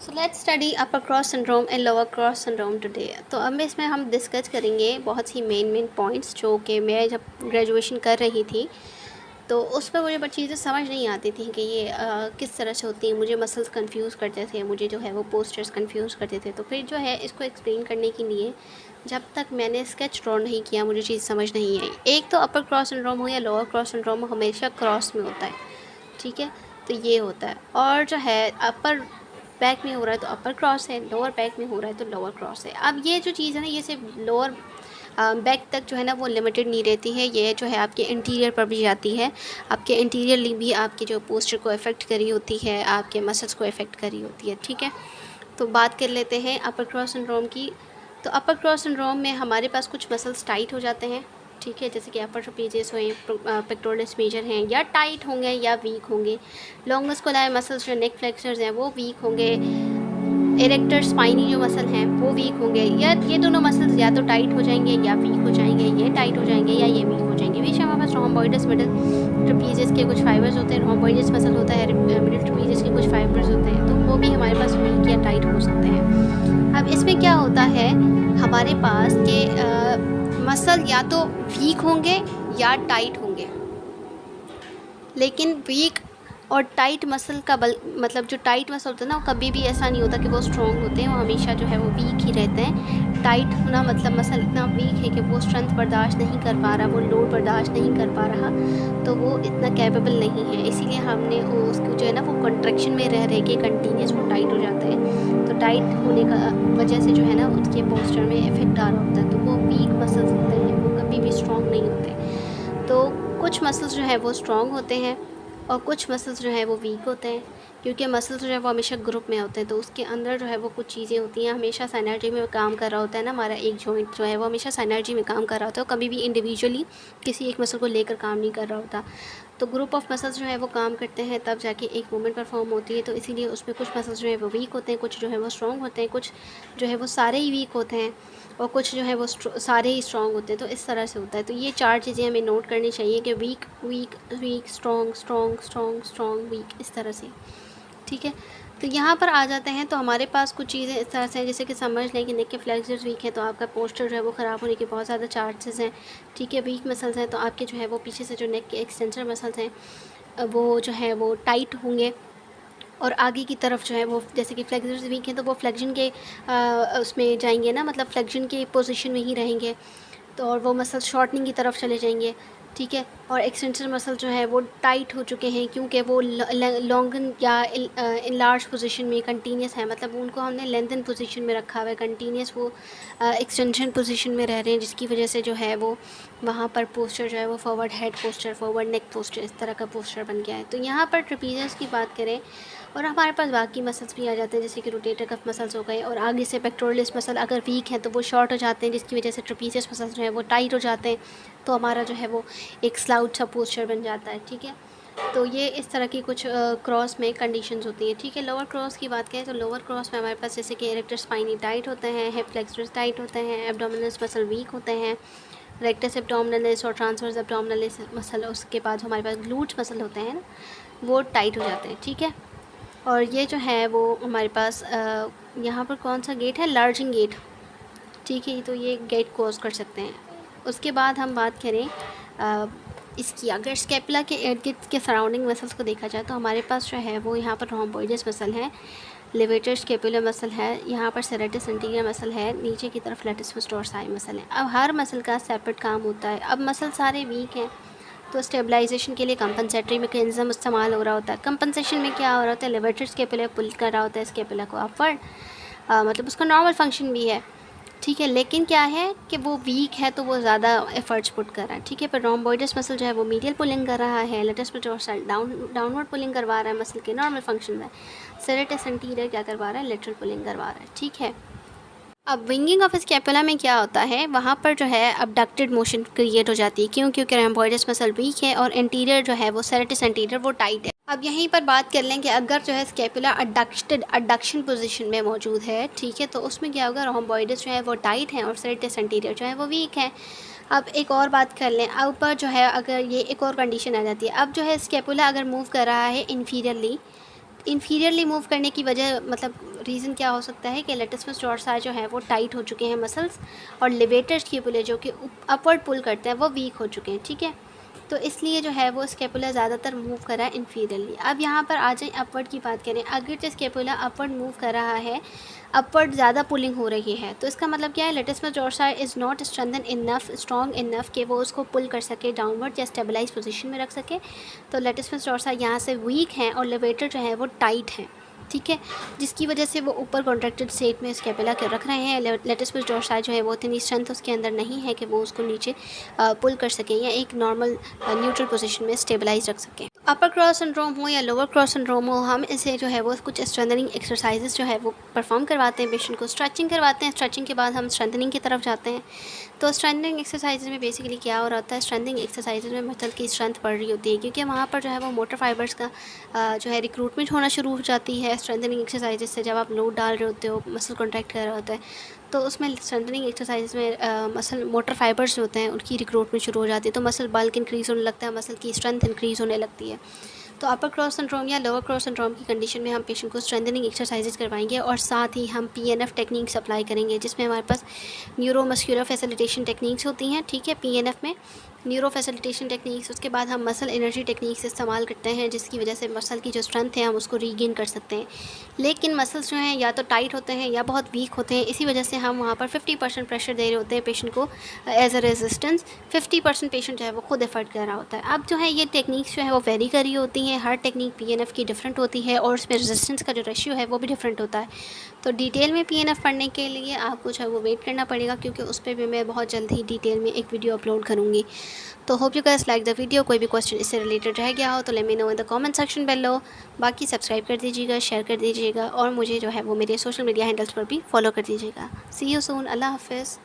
So let's study upper cross syndrome and lower cross syndrome today. तो अब इसमें हम डिस्कस करेंगे बहुत ही मेन पॉइंट्स जो कि मैं जब ग्रेजुएशन कर रही थी तो उस पर मुझे बड़ी चीज़ें समझ नहीं आती थी कि ये किस तरह से होती हैं। मुझे मसल्स कंफ्यूज करते थे, मुझे जो है वो पोस्चर्स कंफ्यूज करते थे। तो फिर जो है इसको एक्सप्लेन करने के लिए जब तक मैंने स्केच ड्रॉ नहीं किया मुझे चीज़ समझ नहीं आई। एक तो अपर क्रॉस सिंड्रोम हो या लोअर क्रॉस सिंड्रोम हो, हमेशा क्रॉस में होता है, ठीक है। तो ये होता है, और जो है अपर बैक में हो रहा है तो अपर क्रॉस है, लोअर बैक में हो रहा है तो लोअर क्रॉस है। अब ये जो चीज़ है ना, ये सिर्फ लोअर बैक तक जो है ना वो लिमिटेड नहीं रहती है, ये जो है आपके इंटीरियर पर भी जाती है। आपके इंटीरियरली भी आपके जो पोस्चर को अफेक्ट करी होती है, आपके मसल्स को अफेक्ट करी होती है, ठीक है। तो बात कर लेते हैं अपर क्रॉस सिंड्रोम की। तो अपर क्रॉस सिंड्रोम में हमारे पास कुछ मसल्स टाइट हो जाते हैं, ठीक है, जैसे कि अपर ट्रापेजियस हो, पेक्टोरलिस मेजर हैं, या टाइट होंगे या वीक होंगे। लॉन्गेस्ट कोलाई मसल्स जो नेक फ्लेक्सर्स हैं वो वीक होंगे। इरेक्टर स्पाइनी जो मसल हैं वो वीक होंगे, या ये दोनों मसल्स या तो टाइट हो जाएंगे या वीक हो जाएंगे, ये टाइट हो जाएंगे या ये वीक हो जाएंगे। बीच में हमारे पास रोम्बोइडस मिडल ट्रापेजियस के कुछ फाइबर्स होते हैं, रोम्बोइडस मसल होता है, मिडल ट्रापेजियस के कुछ फाइबर्स होते हैं, तो वो भी हमारे पास वीक या टाइट हो सकते हैं। अब इसमें क्या होता है हमारे पास के मसल या तो वीक होंगे या टाइट होंगे, लेकिन वीक और टाइट मसल का मतलब जो टाइट मसल होता है ना, वो कभी भी ऐसा नहीं होता कि वो स्ट्रॉन्ग होते हैं, वो हमेशा जो है वो वीक ही रहते हैं। टाइट होना मतलब मसल इतना वीक है कि वो स्ट्रेंथ बर्दाश्त नहीं कर पा रहा, वो लोड बर्दाश्त नहीं कर पा रहा, तो वो इतना कैपेबल नहीं है। इसीलिए हमने उसको जो है ना वो कंट्रैक्शन में रह के कंटिन्यूस वो टाइट हो जाते हैं। तो टाइट होने का वजह से जो है ना उसके पोस्चर में इफेक्ट आ रहा होता है, तो वो वीक मसल्स होते हैं, वो कभी भी स्ट्रॉन्ग नहीं होते। तो कुछ मसल्स जो है वो स्ट्रॉन्ग होते हैं और कुछ मसल्स जो है वो वीक होते हैं, क्योंकि मसल्स जो है वो हमेशा ग्रुप में होते हैं, तो उसके अंदर जो है वो कुछ चीज़ें होती हैं, हमेशा सिनर्जी में काम कर रहा होता है ना। हमारा एक जॉइंट जो है वो हमेशा सिनर्जी में काम कर रहा होता है, कभी भी इंडिविजुअली किसी एक मसल को लेकर काम नहीं कर रहा होता। तो ग्रुप ऑफ मसल्स जो है वो काम करते हैं, तब जाके एक मूवमेंट परफॉर्म होती है। तो इसीलिए उसमें कुछ मसल्स जो है वो वीक होते हैं, कुछ जो है वो स्ट्रॉन्ग होते हैं, कुछ जो है वो सारे ही वीक होते हैं, और कुछ जो है वो सारे ही स्ट्रॉन्ग होते हैं। तो इस तरह से होता है। तो ये चार चीज़ें हमें नोट करनी चाहिए कि weak weak weak, strong strong strong strong weak, इस तरह से, ठीक है। तो यहाँ पर आ जाते हैं, तो हमारे पास कुछ चीज़ें इस तरह से हैं, जैसे कि समझ लें कि नेक के फ्लेक्सर्स वीक है तो आपका पोस्चर जो है वो ख़राब होने के बहुत ज़्यादा चांसेस हैं, ठीक है। वीक मसल्स हैं तो आपके जो है वो पीछे से जो नेक के एक्सटेंसर मसल्स हैं वो जो है वो टाइट होंगे, और आगे की तरफ जो है वो, जैसे कि फ्लेक्सर्स वीक हैं तो वो फ्लेक्शन के उसमें जाएंगे ना, मतलब फ्लेक्शन के पोजीशन में ही रहेंगे, तो और वो मसल शॉर्टनिंग की तरफ चले जाएंगे, ठीक है। और एक्सटेंसर मसल जो है वो टाइट हो चुके हैं, क्योंकि वो लॉन्गन या इन लार्ज पोजीशन में कंटिन्यूस है, मतलब उनको हमने लेंथन पोजीशन में रखा हुआ है, कंटिन्यूस वो एक्सटेंशन पोजीशन में रह रहे हैं, जिसकी वजह से जो है वो वहाँ पर पोस्चर जो है वो फॉरवर्ड हेड पोस्चर, फॉरवर्ड नेक पोस्चर, इस तरह का पोस्चर बन गया है। तो यहाँ पर ट्रेपीजियस की बात करें और हमारे पास बाकी मसल्स भी आ जाते हैं, जैसे कि रोटेटर कफ मसल्स हो गए, और आगे से पेक्टोरलिस मसल अगर वीक हैं तो वो शॉर्ट हो जाते हैं, जिसकी वजह से ट्रेपीजियस मसल्स जो है वो टाइट हो जाते हैं, तो हमारा जो है वो एक स्लाउट सा पोस्चर बन जाता है, ठीक है। तो ये इस तरह की कुछ क्रॉस में कंडीशंस होती हैं, ठीक है। लोअर क्रॉस की बात करें तो लोअर क्रॉस में हमारे पास जैसे कि इरेक्टर स्पाइनी टाइट होते हैं, हिप फ्लेक्सर्स टाइट होते हैं, एब्डोमिनल मसल वीक होते हैं, रेक्टस एब्डोमिनलिस और ट्रांसवर्स एब्डोमिनलिस मसल, उसके बाद हमारे पास ग्लूट्स मसल होते हैं ना, वो टाइट हो जाते हैं, ठीक है। और ये जो है वो हमारे पास यहाँ पर कौन सा गेट है, लार्जिंग गेट, ठीक है। तो ये गेट कोज कर सकते हैं। उसके बाद हम बात करें इसकी, अगर स्केपुला के इर्द गिर्द के सराउंडिंग मसल्स को देखा जाए तो हमारे पास जो है वो यहाँ पर रोम्बोइडस मसल है, लेवेटर स्केपुलर मसल है, यहाँ पर सेरेटस एंटीरियर मसल है, नीचे की तरफ लेटिस डोर्साई मसल है। अब हर मसल का सेपरेट काम होता है। अब मसल सारे वीक हैं तो स्टेबलाइजेशन के लिए कंपनसेटरी मैकेनिज्म इस्तेमाल हो रहा होता है। कंपनसेशन में क्या हो रहा होता है, लेवेटर स्केपुला पुल कर रहा होता है स्केपुला को अपवर्ड, मतलब उसका नॉर्मल फंक्शन भी है, ठीक है। लेकिन क्या है कि वो वीक है तो वो ज़्यादा एफर्ट्स पुट कर रहा है, ठीक है। पर रोम्बोइडस मसल जो है वो मीडियल पुलिंग कर रहा है, लेटस डोर्सल डाउनवर्ड पुलिंग करवा रहा है, मसल के नॉर्मल फंक्शन है। सेरेटस एंटीरियर क्या करवा रहा है, लेटरल पुलिंग करवा रहा है, ठीक है। अब विंगिंग ऑफ स्कैपुला में क्या होता है, वहाँ पर जो है अबडक्टेड मोशन क्रिएट हो जाती है, क्यों, क्योंकि रोम्बोइडस मसल वीक है और एंटीरियर जो है वो सेरेटस एंटीरियर वो टाइट है। अब यहीं पर बात कर लें कि अगर जो है स्कैपुला अडक्शन पोजीशन में मौजूद है, ठीक है, तो उसमें क्या होगा, रोम्बोइडस जो है वो टाइट है और सेरेटस एंटीरियर जो है वो वीक है। अब एक और बात कर लें, अब पर जो है अगर ये एक और कंडीशन आ जाती है, अब जो है स्कैपुला अगर मूव कर रहा है इन्फीरियरली मूव करने की वजह, मतलब रीज़न क्या हो सकता है कि लेटिसिमस डोर्साई जो है वो टाइट हो चुके हैं मसल्स, और लेवेटर स्कैपुला जो कि अपवर्ड पुल करते हैं वो वीक हो चुके हैं, ठीक है। तो इसलिए जो है वो स्कैपुला ज़्यादातर मूव कर रहा है इन्फीरियरली। अब यहाँ पर आ जाए अपवर्ड की बात करें, अगर जो स्कैपुला अपवर्ड मूव कर रहा है, अपवर्ड ज़्यादा पुलिंग हो रही है, तो इसका मतलब क्या है, latissimus dorsi is not strong enough कि वो उसको पुल कर सके डाउनवर्ड या स्टेबलाइज पोजीशन में रख सके। तो लेटिसिमस डोर्साई यहाँ से वीक हैं और लेवेटर जो है वो टाइट हैं, ठीक है, जिसकी वजह से वो ऊपर कॉन्ट्रैक्टेड स्टेट में स्कैपुला के रख रहे हैं। लेटिसिमस डोर्साई जो है वो इतनी स्ट्रेंथ उसके अंदर नहीं है कि वो उसको नीचे पुल कर सकें या एक नॉर्मल न्यूट्रल पोजीशन में स्टेबलाइज रख सकें। अपर क्रॉस सिंड्रोम हो या लोअर क्रॉस सिंड्रोम हो, हम इसे जो है वो कुछ स्ट्रेंथनिंग एक्सरसाइजेस जो है वो परफॉर्म करवाते हैं, पेशेंट को स्ट्रेचिंग करवाते हैं। स्ट्रेचिंग के बाद हम स्ट्रेंथनिंग की तरफ जाते हैं। तो स्ट्रेंथनिंग एक्सरसाइज में बेसिकली क्या हो रहा है, स्ट्रेंथनिंग एक्सरसाइज में मसल की स्ट्रेंथ बढ़ रही होती है, क्योंकि वहाँ पर जो है वो मोटर फाइबर्स का जो है रिक्रूटमेंट होना शुरू हो जाती है। स्ट्रेंथनिंग एक्सरसाइज से जब आप लोड डाल रहे होते हो, मसल कॉन्ट्रैक्ट कर रहा होता है, तो उसमें स्ट्रेंथनिंग एक्सरसाइज में मसल मोटर फाइबर्स होते हैं उनकी रिक्रूटमेंट शुरू हो जाती है, तो मसल बल्क इंक्रीज़ होने लगता है, मसल की स्ट्रेंथ इंक्रीज़ होने लगती है। तो अपर क्रॉस सिंड्रोम या लोअर क्रॉस सिंड्रोम की कंडीशन में हम पेशेंट को स्ट्रेंथनिंग एक्सरसाइजेज करवाएंगे और साथ ही हम PNF टेक्निक्स अप्लाई करेंगे, जिसमें हमारे पास न्यूरोमस्कुलर फैसिलिटेशन टेक्निक्स होती हैं, ठीक है, PNF में न्यूरो फैसिलिटेशन टेक्निक्स। उसके बाद हम मसल एनर्जी टेक्निक्स इस्तेमाल करते हैं, जिसकी वजह से मसल की जो स्ट्रेंथ है हम उसको रीगेन कर सकते हैं। लेकिन मसल्स जो हैं या तो टाइट होते हैं या बहुत वीक होते हैं, इसी वजह से हम वहाँ पर 50% प्रेशर दे रहे होते हैं पेशेंट को एज अ रेजिस्टेंस। 50% पेशेंट जो है वो खुद एफर्ट कर रहा होता है। अब जो है ये टेक्निक्स जो है वो वेरी कर रही होती हैं, हर टेक्निक PNF की डिफरेंट होती है और उसमें रेजिस्टेंस का जो रेशियो है वो भी डिफरेंट होता है। तो डिटेल में PNF पढ़ने के लिए आपको जो है वो वेट करना पड़ेगा, क्योंकि उस पर भी मैं बहुत जल्द ही डिटेल में एक वीडियो अपलोड करूँगी। तो hope you guys like the video. कोई भी क्वेश्चन इससे रिलेटेड रह गया हो तो let me know in the comment section below. बाकी सब्सक्राइब कर दीजिएगा, शेयर कर दीजिएगा और मुझे जो है वो मेरे सोशल मीडिया हैंडल्स पर भी फॉलो कर दीजिएगा। सी यू सून। अल्लाह हाफिज़।